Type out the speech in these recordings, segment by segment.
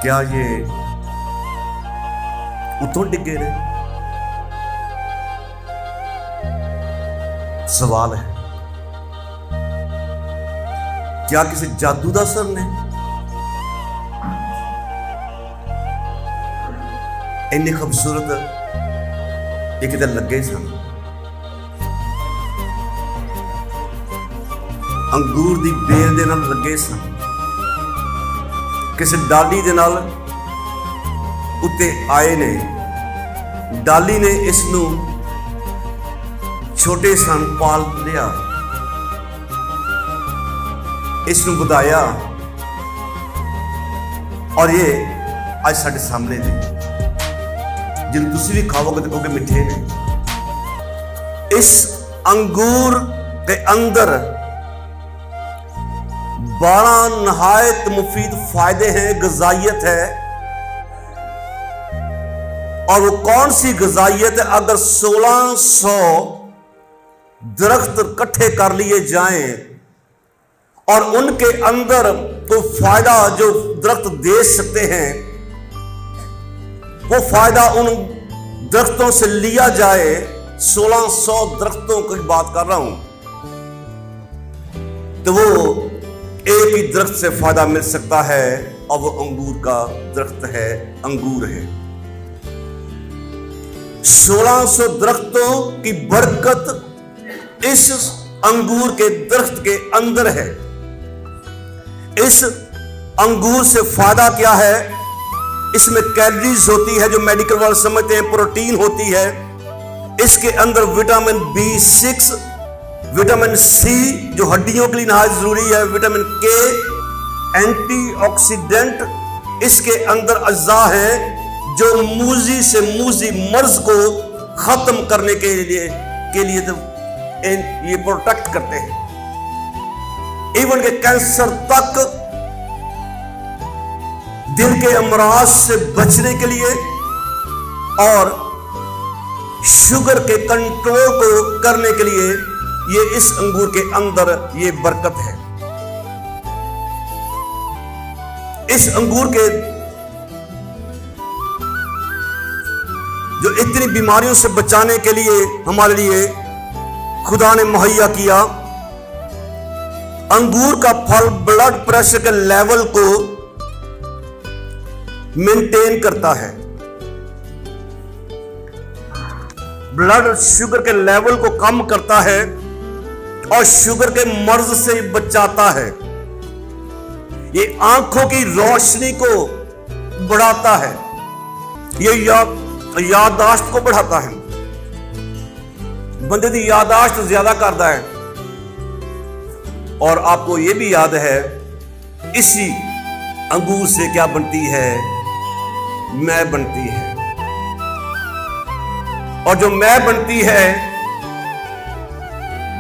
क्या ये उतों डिगे ने? सवाल है, क्या किसी जादू का असर ने इन्नी खूबसूरत ये किते लगे सन? अंगूर दी बेल दे नाल लगे सन, किसी डाली दे नाल उत्ते आए ने। डाली ने इसनू छोटे सन पाल लिया, इसनू बुदाया और ये आज साडे सामने ने, जिन तुसी भी खाओगे तो कहोगे मिठे ने। इस अंगूर के अंदर 12 नहायत मुफीद फायदे हैं, गजाइत है। और वो कौन सी गजाइत है? अगर 1600 दरख्त इकट्ठे कर लिए जाएं और उनके अंदर तो फायदा जो दरख्त दे सकते हैं, वो फायदा उन दरख्तों से लिया जाए, 1600 दरख्तों की बात कर रहा हूं, तो वो एक ही दरख्त से फायदा मिल सकता है और वो अंगूर का दरख्त है, अंगूर है। 1600 दरख्तों की बरकत इस अंगूर के दरख्त के अंदर है। इस अंगूर से फायदा क्या है? इसमें कैलोरीज होती है जो मेडिकल वाले समझते हैं, प्रोटीन होती है। इसके अंदर विटामिन B6, विटामिन C जो हड्डियों के लिए नहायत जरूरी है, विटामिन K, एंटीऑक्सीडेंट इसके अंदर अज्जा हैं जो मूजी से मूजी मर्ज को खत्म करने के लिए तो ये प्रोटेक्ट करते हैं। इवन के कैंसर तक, दिल के अमराज से बचने के लिए और शुगर के कंट्रोल को करने के लिए ये इस अंगूर के अंदर ये बरकत है। इस अंगूर के जो इतनी बीमारियों से बचाने के लिए हमारे लिए खुदा ने मुहैया किया। अंगूर का फल ब्लड प्रेशर के लेवल को मेंटेन करता है, ब्लड शुगर के लेवल को कम करता है और शुगर के मर्ज से बचाता है। ये आंखों की रोशनी को बढ़ाता है, ये याददाश्त को बढ़ाता है, बंदे की याददाश्त ज्यादा करता है। और आपको यह भी याद है इसी अंगूर से क्या बनती है? मैं बनती है। और जो मैं बनती है,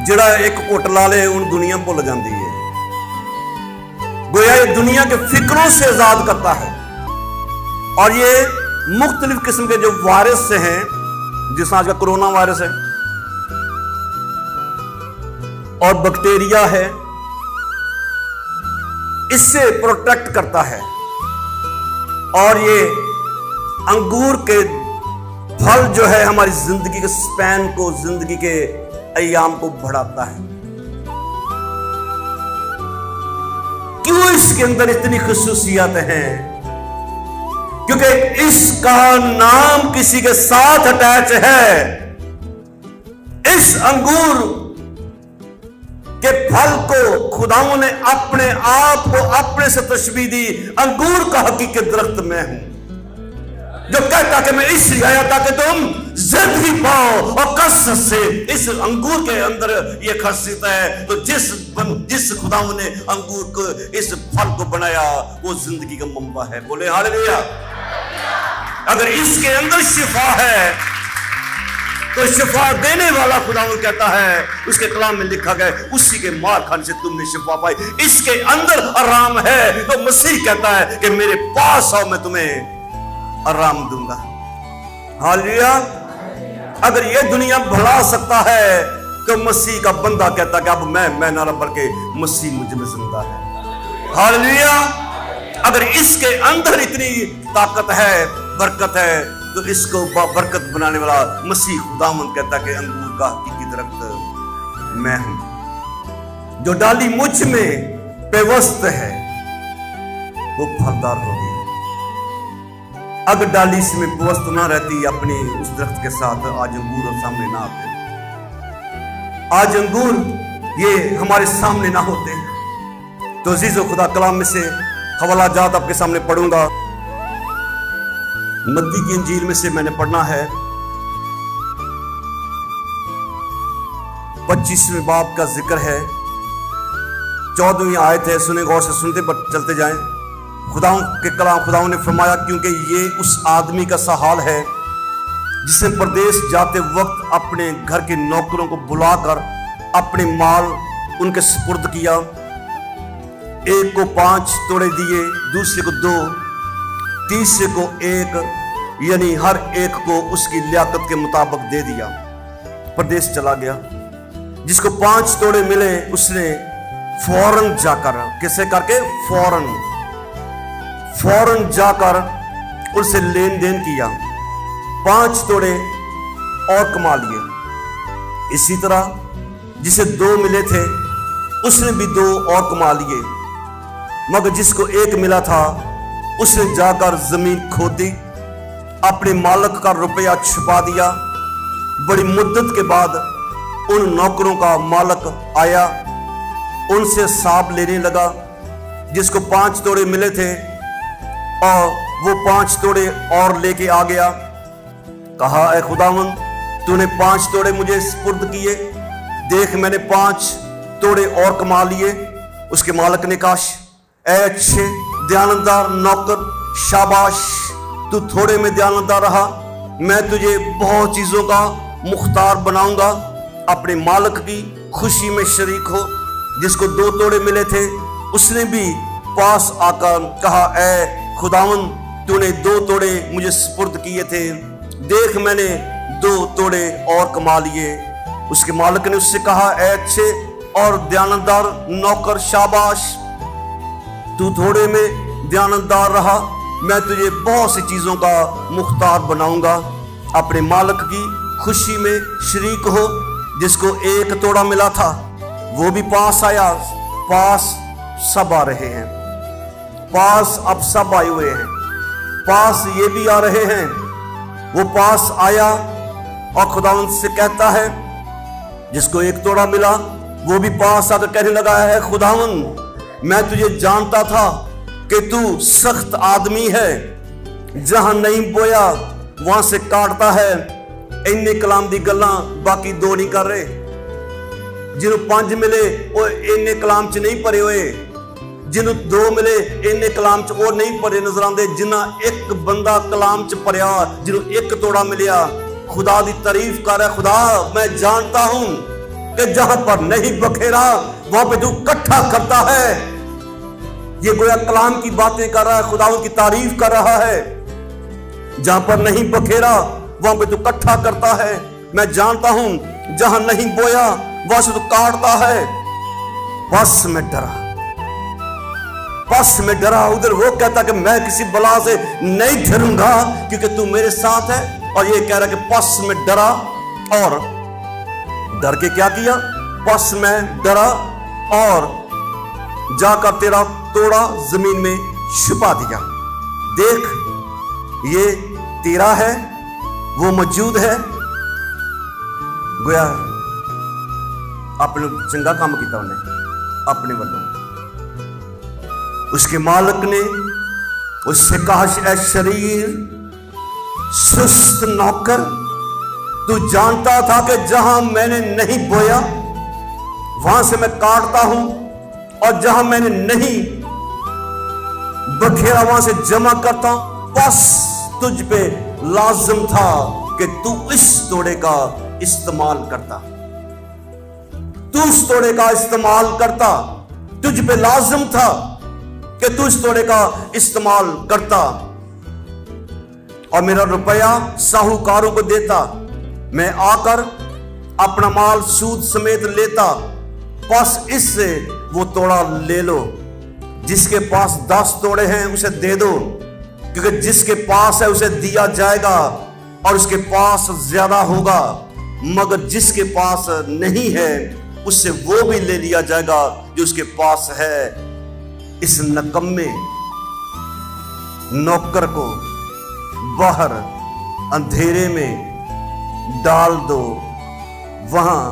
जड़ा एक घुट ला ले उन दुनिया भुल जाती है। गोया ये दुनिया के फिक्रों से आजाद करता है। और ये मुख्तलिफ किस्म के जो वायरस से हैं, जिस आज का कोरोना वायरस है और बैक्टीरिया है, इससे प्रोटेक्ट करता है। और ये अंगूर के फल जो है हमारी जिंदगी के स्पैन को, जिंदगी के अय्याम को बढ़ाता है। क्यों इसके अंदर इतनी खुसूसियत हैं? क्योंकि इसका नाम किसी के साथ अटैच है। इस अंगूर के फल को खुदाओं ने अपने आप को अपने से तशबीह दी। अंगूर का हकीकत दरख्त में हूं जो कहता कि मैं इसलिए आया ताकि तुम जिंदगी पाओ। और कसरत से इस अंगूर के अंदर यह खासियत है। तो जिस खुदाओं ने अंगूर को, इस फल को बनाया, वो जिंदगी का मंबा है। बोले हालेलुया। अगर इसके अंदर शिफा है तो शिफा देने वाला खुदावंद कहता है, उसके कलाम में लिखा गया, उसी के मार खाने से तुमने शिफा पाई। इसके अंदर आराम है। तो मसीह कहता है कि मेरे पास आओ, मैं तुम्हें आराम दूंगा। हालेलुया। अगर ये दुनिया भुला सकता है तो मसीह का बंदा कहता कि अब मैं ना बल्कि मसीह मुझ में जिंदा है। हालेलुया। अगर इसके अंदर इतनी ताकत है, बरकत है, तो इसको बरकत बनाने वाला मसीह खुदावंद कहता कि अंगूर का हकीकी दरख्त मैं हूं। जो डाली मुझ में पेवस्त है वो फलदार होगी। अगर डाली इसमें पेवस्त ना रहती अपनी उस दरख्त के साथ, आज अंगूर और सामने ना आते, आज अंगूर ये हमारे सामने ना होते। तो अजीज़ो खुदा, कलाम में से हवाला जात आपके सामने पढ़ूंगा। मत्ती की इंजील में से मैंने पढ़ना है 25वें बाब का जिक्र है, 14वीं आयत है। सुने गौर से, सुनते पर चलते जाएं। खुदाओं के कलाम खुदाओं ने फरमाया, क्योंकि ये उस आदमी का सा हाल है जिसने परदेश जाते वक्त अपने घर के नौकरों को बुलाकर अपने माल उनके सुपुर्द किया। एक को 5 तोड़े दिए, दूसरे को 2, तीसरे को 1, यानी हर एक को उसकी लियाकत के मुताबिक दे दिया। परदेश चला गया। जिसको 5 तोड़े मिले उसने फौरन जाकर, किसे करके, फौरन जाकर उनसे लेन देन किया, 5 तोड़े और कमा लिए। इसी तरह जिसे 2 मिले थे उसने भी 2 और कमा लिए। मगर जिसको 1 मिला था उसने जाकर जमीन खोदी, अपने मालिक का रुपया छुपा दिया। बड़ी मुद्दत के बाद उन नौकरों का मालिक आया, उनसे हिसाब लेने लगा। जिसको 5 तोड़े मिले थे और वो 5 तोड़े और लेके आ गया। कहा, ऐ खुदावंद, तूने 5 तोड़े मुझे सुपुर्द किए, देख मैंने 5 तोड़े और कमा लिए। उसके मालिक ने कहा, ऐ अच्छे दयानतदार नौकर, शाबाश, तू थोड़े में दयानतदार रहा, मैं तुझे बहुत चीजों का मुख्तार बनाऊंगा। अपने मालिक की खुशी में शरीक हो। जिसको 2 तोड़े मिले थे उसने भी पास आकर कहा, ऐ खुदावंद, तूने 2 तोड़े मुझे सुपुर्द किए थे, देख मैंने 2 तोड़े और कमा लिए। उसके मालिक ने उससे कहा, ऐ अच्छे और दयानतदार नौकर, शाबाश, तू थोड़े में दयानतदार रहा, मैं तुझे बहुत सी चीजों का मुख्तार बनाऊंगा। अपने मालिक की खुशी में शरीक हो। जिसको 1 तोड़ा मिला था वो भी पास आया। पास सब आ रहे हैं, पास अब सब आए हुए हैं, पास ये भी आ रहे हैं। वो पास आया और खुदावंद से कहता है, जिसको 1 तोड़ा मिला वो भी पास आकर कहने लगा है, खुदावंद, मैं तुझे जानता था कि तू सख्त आदमी है, जहां नहीं बोया वहां से काटता है। इन्ने कलाम दी गल्लां बाकी 2 नहीं कर रहे। जिन्हों 5 मिले वो इन्ने कलाम च नहीं भरे हुए, जिन्हों 2 मिले इन्ने कलाम च वो नहीं भरे नजर आते। जिन्ना 1 बंदा कलाम च भरिया, जिन्हों 1 तोड़ा मिलिया, खुदा दी तारीफ कर रहा है। खुदा, मैं जानता हूं कि जहां पर नहीं बखेरा वहां पे तू इकट्ठा करता है। ये गोया कलाम की बातें कर रहा है, खुदावंद की तारीफ कर रहा है। जहां पर नहीं बखेरा वहां पे तू इकट्ठा करता है। मैं जानता हूं जहां नहीं बोया वहां से तू काटता है। बस मैं डरा। उधर वो कहता कि मैं किसी बला से नहीं डरूंगा क्योंकि तू मेरे साथ है। और ये कह रहा कि बस मैं डरा, और डर के क्या किया? बस मैं डरा और जाकर तेरा तोड़ा जमीन में छुपा दिया। देख, ये तेरा है, वो मौजूद है। गोया अपने चंगा काम किया उन्हें अपने वालों। उसके मालिक ने उससे कहा, ऐ शरीर सुस्त नौकर, तू जानता था कि जहां मैंने नहीं बोया वहां से मैं काटता हूं, और जहां मैंने नहीं बखेरा वहां से जमा करता हूं। बस तुझ पे लाजिम था कि तू इस तोड़े का इस्तेमाल करता, तू उस तोड़े का इस्तेमाल करता। तुझ पे लाजिम था कि तू इस तोड़े का इस्तेमाल करता और मेरा रुपया साहूकारों को देता। मैं आकर अपना माल सूद समेत लेता, बस इससे वो तोड़ा ले लो। जिसके पास 10 तोड़े हैं उसे दे दो, क्योंकि जिसके पास है उसे दिया जाएगा और उसके पास ज्यादा होगा, मगर जिसके पास नहीं है उससे वो भी ले लिया जाएगा जो उसके पास है। इस नकम्मे नौकर को बाहर अंधेरे में डाल दो, वहां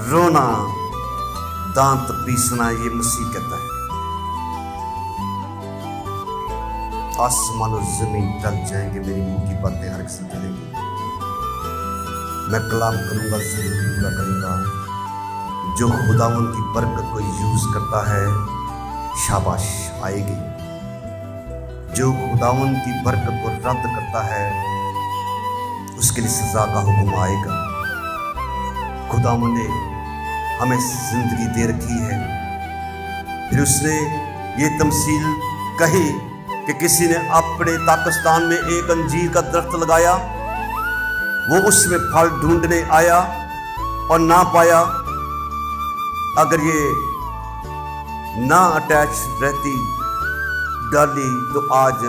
रोना दांत पीसना, ये मसीह कहता है। आसमान और जमीन टल जाएंगे, मेरी मुंह की बातें हर एक से टलेंगी। मैं कलाम करूंगा, जरूर पूरा करूंगा। जो खुदावंद की बरकत को यूज करता है, शाबाश आएगी। जो खुदावंद की बरकत को रद्द करता है, उसके लिए सजा का हुक्म आएगा। खुदावंद ने हमें जिंदगी दे रखी है। फिर उसने ये तमसील कही कि किसी ने अपने पाकिस्तान में एक अंजीर का दरख्त लगाया, वो उसमें फल ढूंढने आया और ना पाया। अगर ये ना अटैच रहती डाली तो आज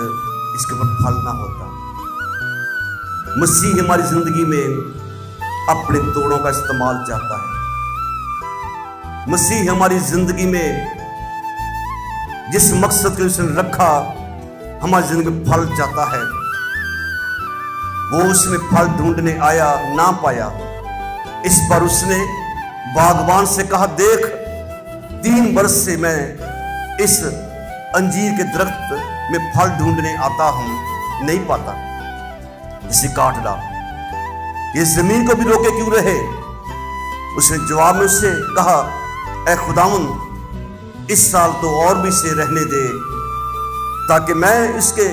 इसके ऊपर फल ना होता। मसीह हमारी जिंदगी में अपने तोड़ों का इस्तेमाल चाहता है। मसीह हमारी जिंदगी में जिस मकसद के लिए उसने रखा, हमारी जिंदगी में फल चाहता है। वो उसमें फल ढूंढने आया, ना पाया। इस पर उसने बागबान से कहा, देख 3 वर्ष से मैं इस अंजीर के दरख्त में फल ढूंढने आता हूं, नहीं पाता, इसे काट डाल। ये जमीन को भी रोके क्यों रहे? उसने जवाब में उससे कहा, ऐ खुदावंद, इस साल तो और भी से रहने दे, ताकि मैं इसके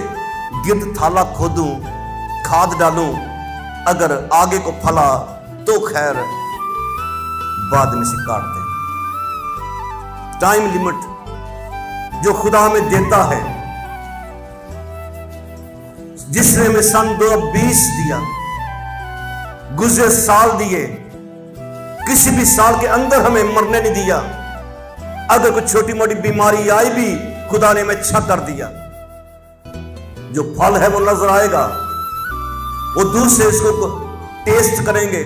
गिर्द थाला खोदूं, खाद डालूं। अगर आगे को फला तो खैर, बाद में से काट दें। टाइम लिमिट जो खुदा हमें देता है, जिसने हमें सन 2020 दिया, गुज़रे साल दिए, किसी भी साल के अंदर हमें मरने नहीं दिया। अगर कोई छोटी मोटी बीमारी आई भी, खुदा ने हमें अच्छा कर दिया। जो फल है वो नजर आएगा, वो दूर से इसको टेस्ट करेंगे,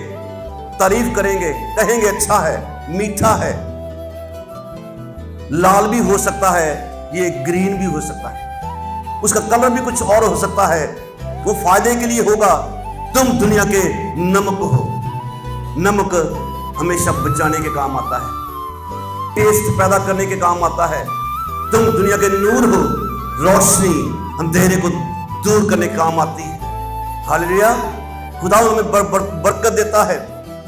तारीफ करेंगे, कहेंगे अच्छा है, मीठा है, लाल भी हो सकता है, ये ग्रीन भी हो सकता है, उसका कलर भी कुछ और हो सकता है। वो फायदे के लिए होगा। तुम दुनिया के नमक हो। नमक हमेशा बचाने के काम आता है, टेस्ट पैदा करने के काम आता है। तुम दुनिया के नूर हो, रोशनी अंधेरे को दूर करने के काम आती है। हालेलुया। खुदावंद हमें बरकत देता है,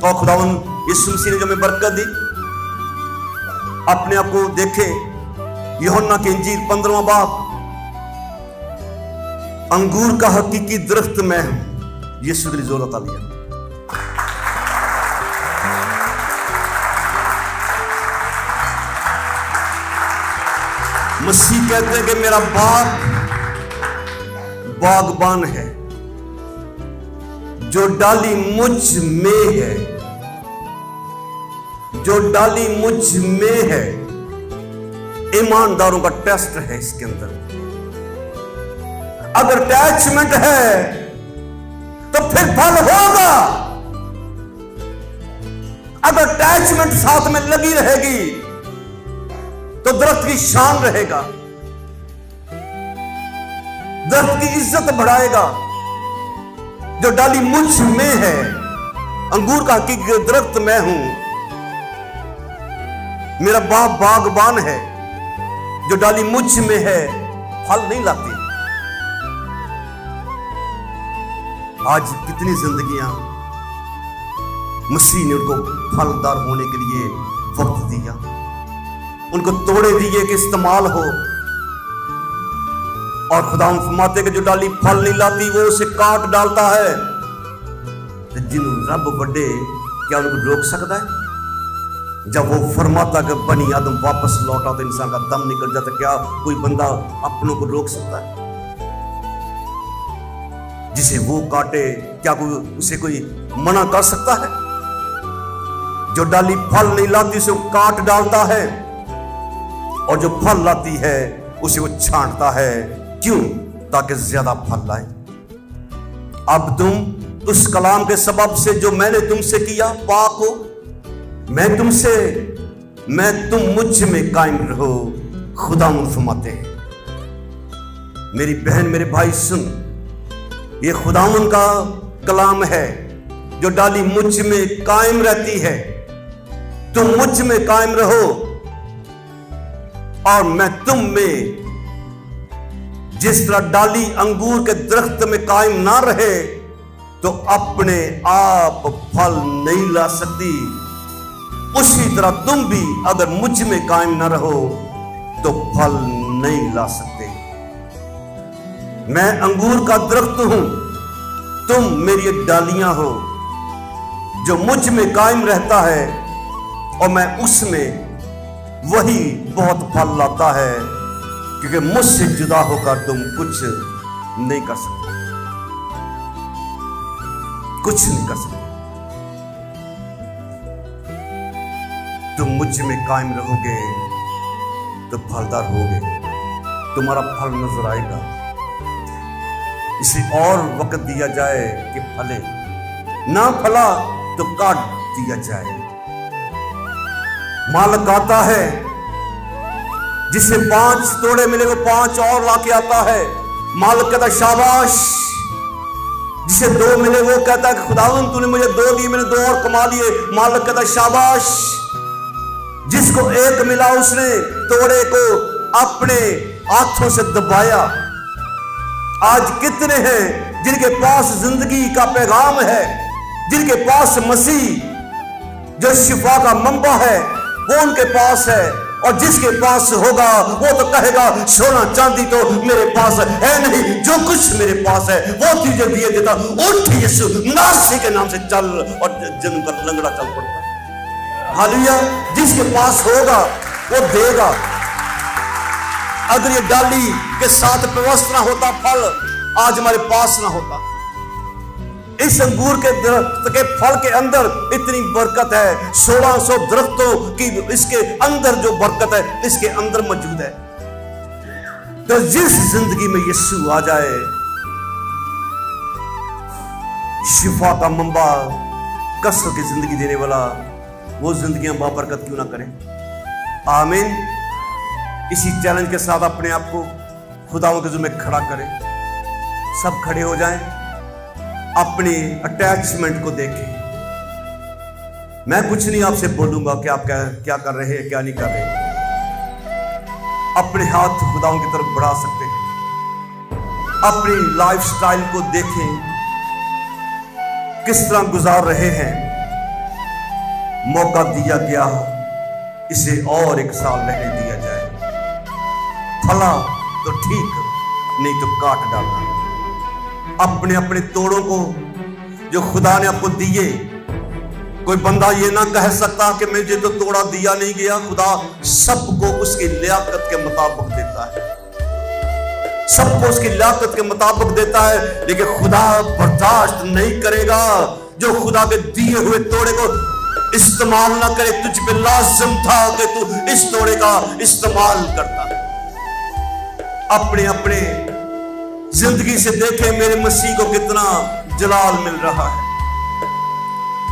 और खुदावंद यीशु मसीह ने जो हमें बरकत दी, अपने आप को देखें। यूहन्ना की इंजील 15वां बाब, अंगूर का हकीकी दरख्त मैं हूं। यीशु के लिए जोर तालियां। मसीह कहते हैं कि मेरा बाप बागबान है, जो डाली मुझ में है, जो डाली मुझ में है। ईमानदारों का टेस्ट है इसके अंदर। अगर अटैचमेंट है तो फिर फल होगा। अगर अटैचमेंट साथ में लगी रहेगी तो दरख्त की शान रहेगा, दरख्त की इज्जत बढ़ाएगा। जो डाली मुझ में है, अंगूर का हकीकी दरख्त मैं हूं, मेरा बाप बागबान है। जो डाली मुझ में है फल नहीं लाती। आज कितनी जिंदगियां मसीह ने उनको फलदार होने के लिए वक्त दिया, उनको तोड़े दिए कि इस्तेमाल हो। और खुदा फरमाते कि जो डाली फल नहीं लाती वो उसे काट डालता है। तो जिन्हों रब बड़े, क्या उनको रोक सकता है? जब वो फरमाता कि बनी आदम वापस लौटा तो इंसान का दम निकल जाता, क्या कोई बंदा अपनों को रोक सकता है? जिसे वो काटे, क्या कोई उसे कोई मना कर सकता है? जो डाली फल नहीं लाती उसे काट डालता है। और जो फल लाती है उसे वो छांटता है। क्यों? ताकि ज्यादा फल लाए। अब तुम उस कलाम के सबब से जो मैंने तुमसे किया पाक हो। तुम मुझ में कायम रहो, खुदा फरमाते हैं। मेरी बहन मेरे भाई सुन, ये खुदावन का कलाम है जो डाली मुझ में कायम रहती है। तुम मुझ में कायम रहो और मैं तुम में। जिस तरह डाली अंगूर के दरख्त में कायम ना रहे तो अपने आप फल नहीं ला सकती, उसी तरह तुम भी अगर मुझ में कायम ना रहो तो फल नहीं ला सकते। मैं अंगूर का दरख्त हूं, तुम मेरी डालियां हो। जो मुझ में कायम रहता है और मैं उसमें, वही बहुत फल लाता है, क्योंकि मुझसे जुदा होकर तुम कुछ नहीं कर सकते, कुछ नहीं कर सकते। तुम मुझ में कायम रहोगे तो फलदार होगे, तुम्हारा फल नजर आएगा। इसे और वक्त दिया जाए कि फले, ना फला तो काट दिया जाए। मालिक आता है, जिसे 5 तोड़े मिले वो 5 और लाके आता है। मालिक कहता शाबाश। जिसे 2 मिले वो कहता है खुदावंद तूने मुझे 2 दिए, मैंने 2 और कमा लिए। मालिक कहता शाबाश। जिसको 1 मिला उसने तोड़े को अपने हाथों से दबाया। आज कितने हैं जिनके पास जिंदगी का पैगाम है, जिनके पास मसीह जो शिफा का मंबा है वो उनके पास है, और जिसके पास होगा वो तो कहेगा सोना चांदी तो मेरे पास है नहीं, जो कुछ मेरे पास है वो तुझे दिए देता। उठ यीशु नासरी के नाम से चल, और जन्म का लंगड़ा चल पड़ता। हालेलुया। जिसके पास होगा वो देगा। अगर ये डाली के साथ व्यवस्था ना होता, फल आज हमारे पास ना होता। इस अंगूर के दरख्त के फल के अंदर इतनी बरकत है। 1600 दरख्तों की इसके अंदर जो बरकत है इसके अंदर मौजूद है। तो जिस जिंदगी में यीशु आ जाए, शिफा का मंबा, कसरत की जिंदगी देने वाला, वो जिंदगियां बाबरकत क्यों ना करें। आमीन। इसी चैलेंज के साथ अपने आप को खुदाओं के जुम्मे खड़ा करें। सब खड़े हो जाएं, अपनी अटैचमेंट को देखें। मैं कुछ नहीं आपसे बोलूंगा कि आप क्या कर रहे हैं, क्या नहीं कर रहे। अपने हाथ खुदाओं की तरफ बढ़ा सकते हैं। अपनी लाइफस्टाइल को देखें, किस तरह गुजार रहे हैं। मौका दिया गया, इसे और 1 साल रहने दिया जाए। फला तो ठीक, नहीं तो काट डालना। अपने अपने तोड़ों को जो खुदा ने आपको दिए, कोई बंदा ये ना कह सकता कि मुझे तो तोड़ा दिया नहीं गया। खुदा सबको उसकी लियाकत के मुताबिक देता है, सबको उसकी लियाकत के मुताबिक देता है। लेकिन खुदा बर्दाश्त नहीं करेगा जो खुदा के दिए हुए तोड़े को इस्तेमाल ना करे। तुझ पे लाजिम था कि तू इस तोड़े का इस्तेमाल करता। अपने अपने जिंदगी से देखें, मेरे मसीह को कितना जलाल मिल रहा है,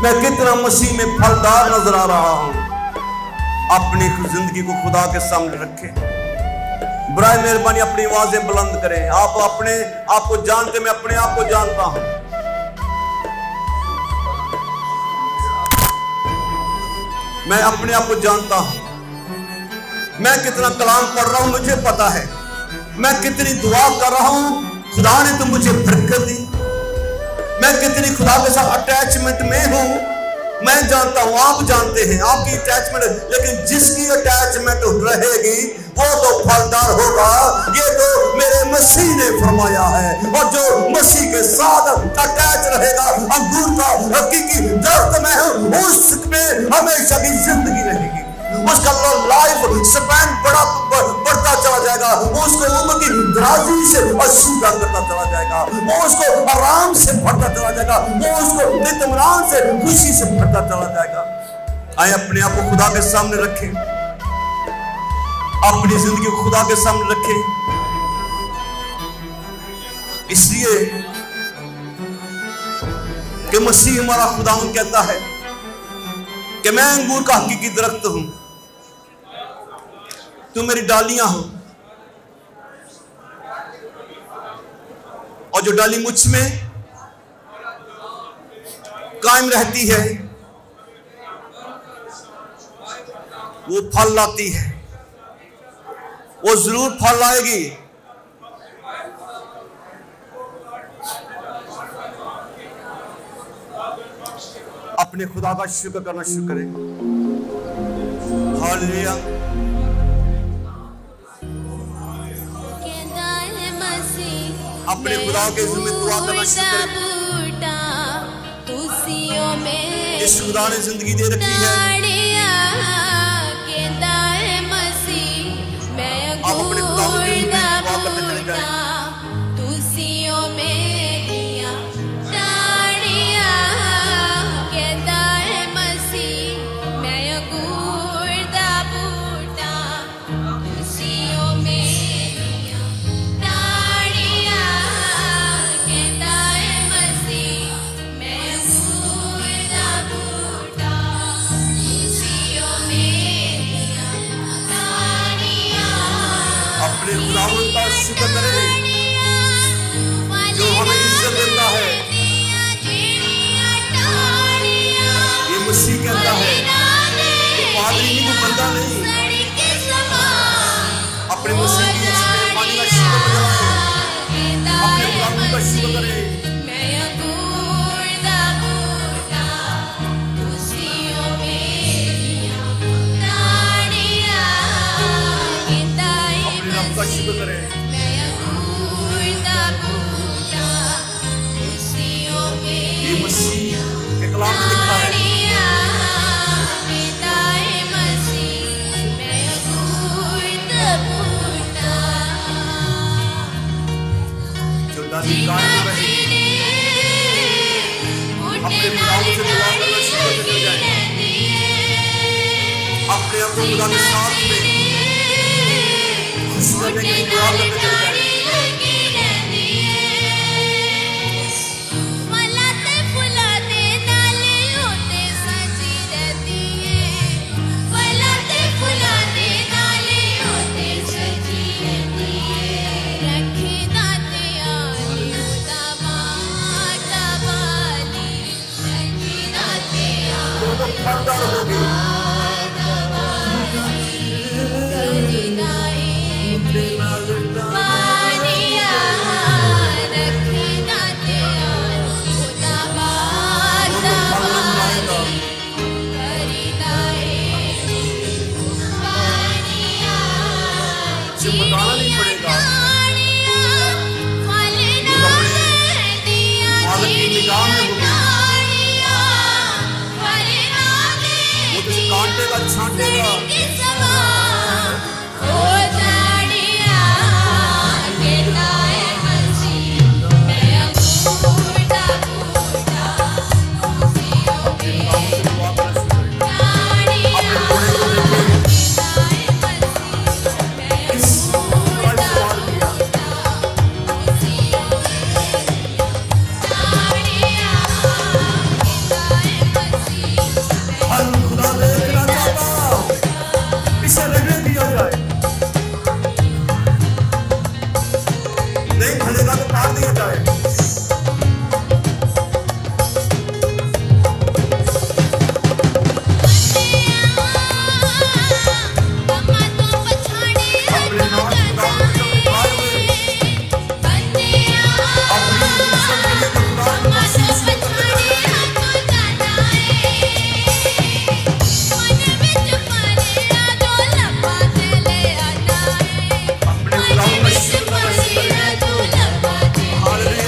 मैं कितना मसीह में फलदार नजर आ रहा हूं। अपनी जिंदगी को खुदा के सामने रखें। बराए मेहरबानी अपनी आवाजें बुलंद करें। आप अपने आप को जानते, मैं अपने आप को जानता हूं। मैं अपने आप को जानता हूं। मैं कितना कलाम पढ़ रहा हूं मुझे पता है। मैं कितनी दुआ कर रहा हूं, खुदा ने तो मुझे बरकत दी। मैं कितनी खुदा के साथ अटैचमेंट में हूं मैं जानता हूं, आप जानते हैं आपकी अटैचमेंट। लेकिन जिसकी अटैचमेंट रहेगी वो तो फलदार होगा। ये तो मेरे मसीह ने फरमाया है। और जो मसीह के साथ अटैच रहेगा, अंगूर का हकीकी दरख्त में हूं, उसमें हमेशा की जिंदगी रहेगी। उसका लाइफ स्पैन बढ़ता चला जाएगा। वो उसको उम्र की दराजी से असूदा करता चला जाएगा। वो उसको आराम से भरता चला जाएगा। वो उसको इत्मीनान से, खुशी से भरता चला जाएगा। आए अपने आप को खुदा के सामने रखें। अपनी जिंदगी को खुदा के सामने रखे। इसलिए कि मसीह हमारा खुदावंद कहता है कि मैं अंगूर का हकीकी दरख्त हूं, तुम मेरी डालियां हो, और जो डाली मुझ में कायम रहती है वो फल लाती है, वो जरूर फल लाएगी। अपने खुदा का शुक्र करना शुरू करें। हालेलुया। अपने खुदा के ज़िम्मे दुआ करना शुरू करें। इस खुदा ने जिंदगी दे रखी है, आप अपने खुदा के ज़िम्मे दुआ करने चले जाएं। खुदावंद का शुक्र करें जो हमें इज्जत देता है। ये मसीह कहता है कि पादरी नहीं, कोई बंदा नहीं, अपने मसीह की मेहरबानी का शुक्र करें, अपने खुदावंद का शुक्र करें। शुक्र करें। ये मसीह के कलाम में लिखा है, जो दादी कायम रहेगी, अपने खुदावंद से दुआ करना शुरू कर जाए, अपने आप को खुदा के साथ में खुश करने के लिए दुआ करने चले जाए। बताना नहीं पड़ेगा, मालिक की निगाह में वो तुझे काटेगा, छांटेगा। Hallelujah.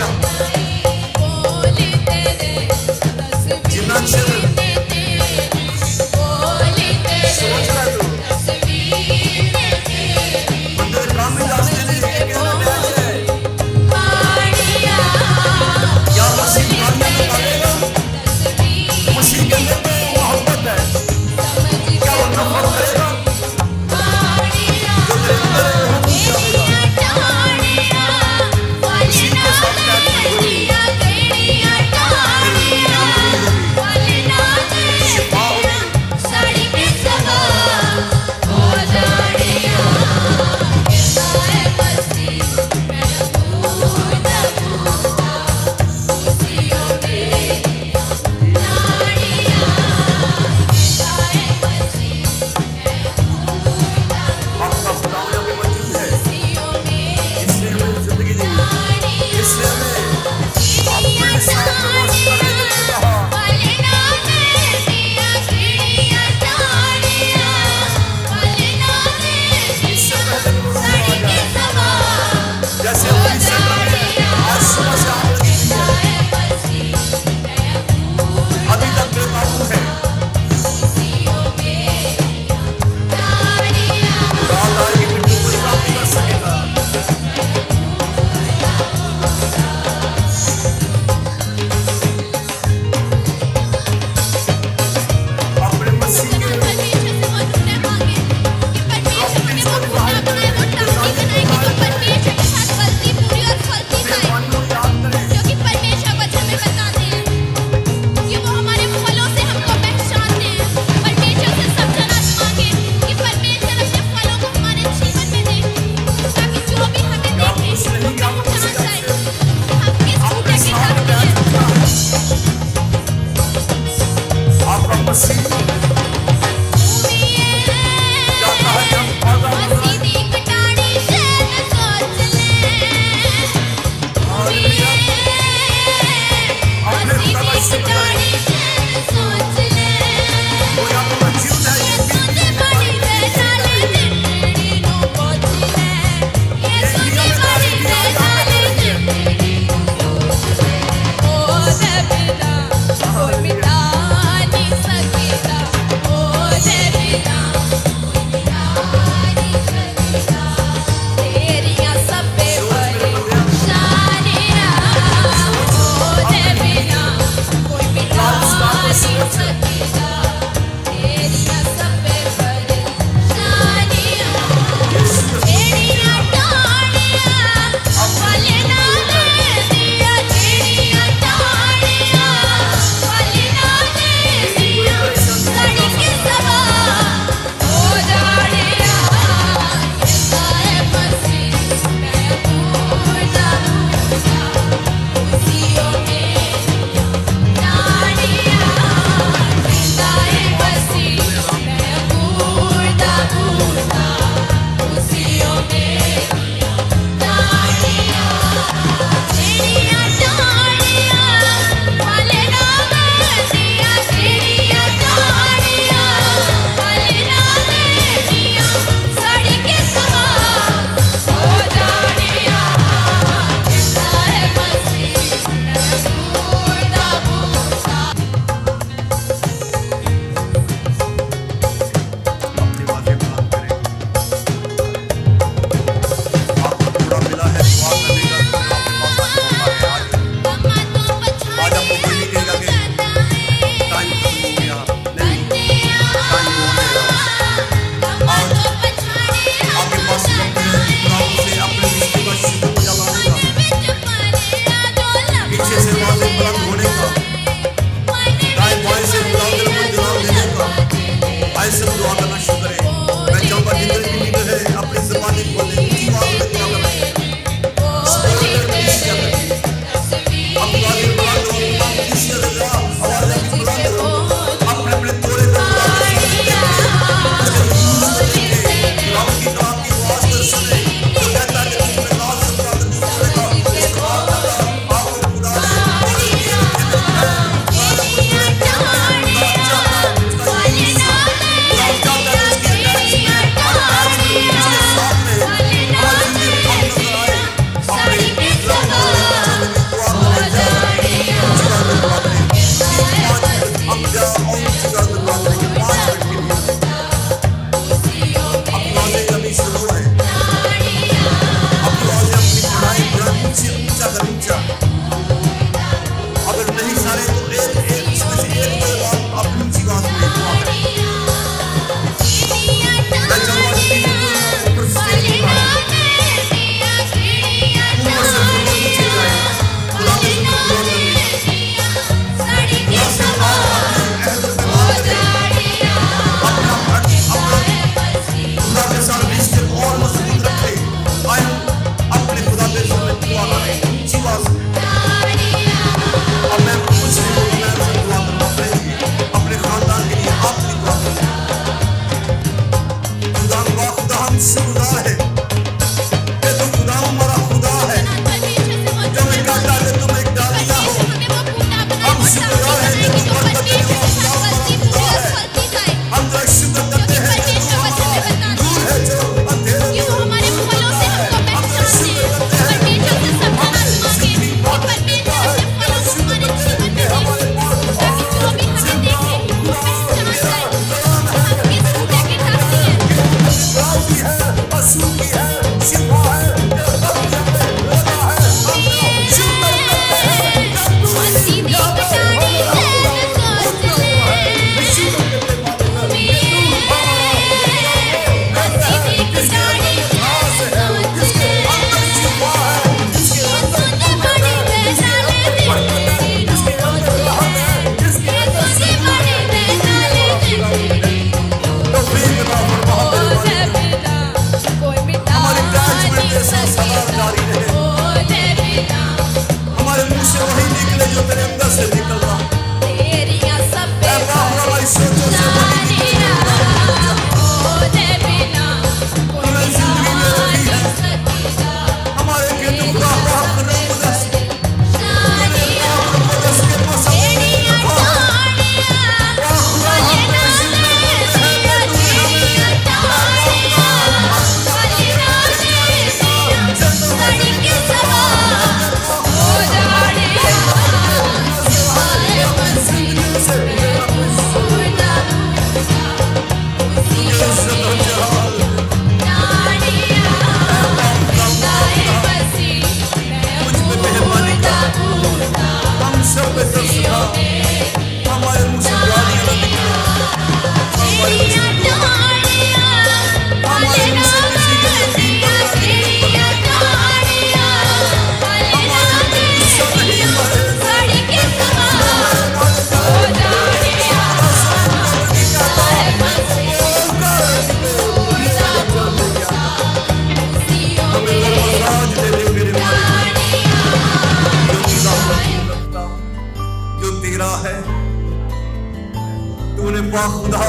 बाखुदा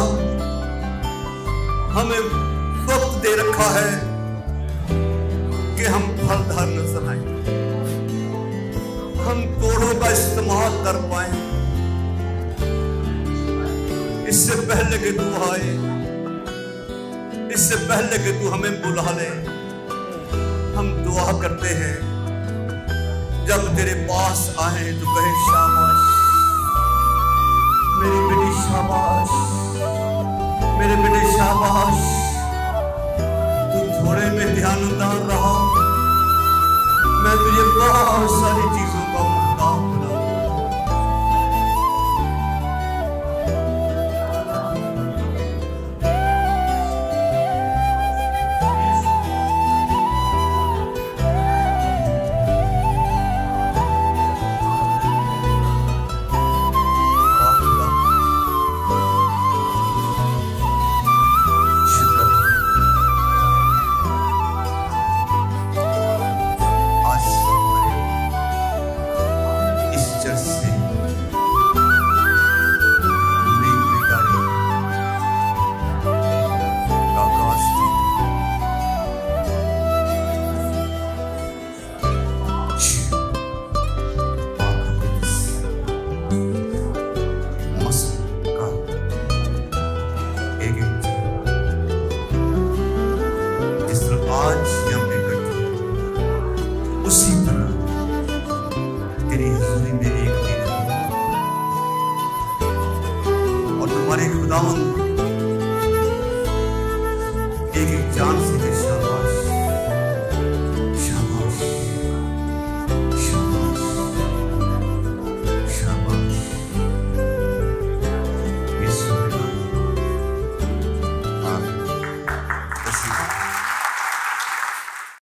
हमें वक्त दे रखा है कि हम फलदार नजर आए, हम तोड़ों का इस्तेमाल कर पाए। इससे पहले कि तू आए, इससे पहले कि तू हमें बुला ले, हम दुआ करते हैं जब तेरे पास आए तो कहे शाबाश मेरी बेटी, शाबाश मेरे बेटे, शाबाश तू थोड़े में ध्यानदार रहा, मैं तुझे बहुत सारी चीजों का